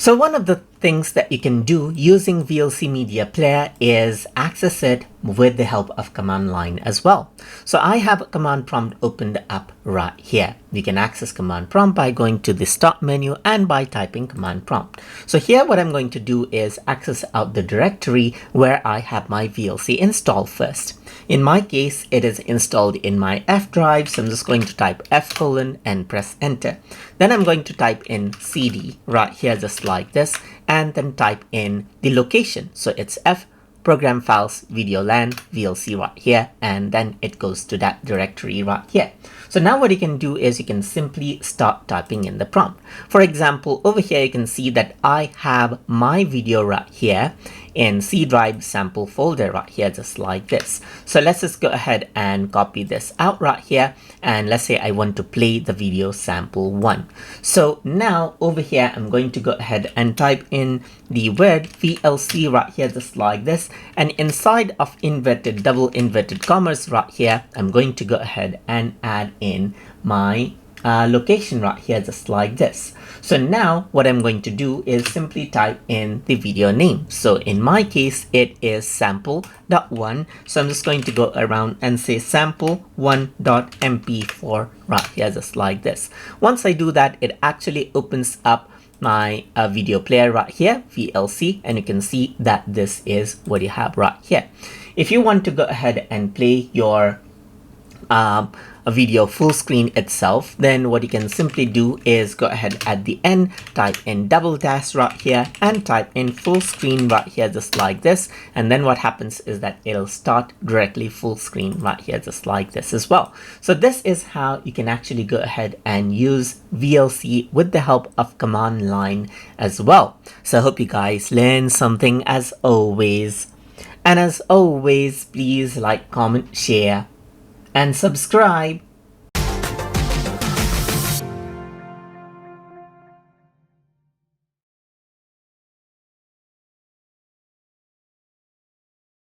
So one of the things that you can do using VLC Media Player is access it with the help of command line as well. So I have a command prompt opened up right here. You can access command prompt by going to the start menu and by typing command prompt. So here what I'm going to do is access out the directory where I have my VLC installed first. In my case, it is installed in my F drive. So I'm just going to type F : and press enter. Then I'm going to type in CD right here, just like this, and then type in the location. So it's F program files video LAN VLC right here, and then it goes to that directory right here. So now what you can do is you can simply start typing in the prompt. For example, over here you can see that I have my video right here in C drive sample folder right here, just like this. So let's just go ahead and copy this out right here, and let's say I want to play the video sample 1. So now over here I'm going to go ahead and type in the word VLC right here, just like this, and inside of double inverted commas right here I'm going to go ahead and add in my location right here, just like this. So now what I'm going to do is simply type in the video name. So in my case it is sample.1. So I'm just going to go around and say sample1.mp4 right here, just like this. Once I do that, it actually opens up my video player right here, VLC, and you can see that this is what you have right here. If you want to go ahead and play your a video full screen itself, then what you can simply do is go ahead at the end, type in double dash right here and type in full screen right here, just like this. And then what happens is that it'll start directly full screen right here, just like this as well. So this is how you can actually go ahead and use VLC with the help of command line as well. So I hope you guys learned something as always. And as always, please like, comment, share, and subscribe.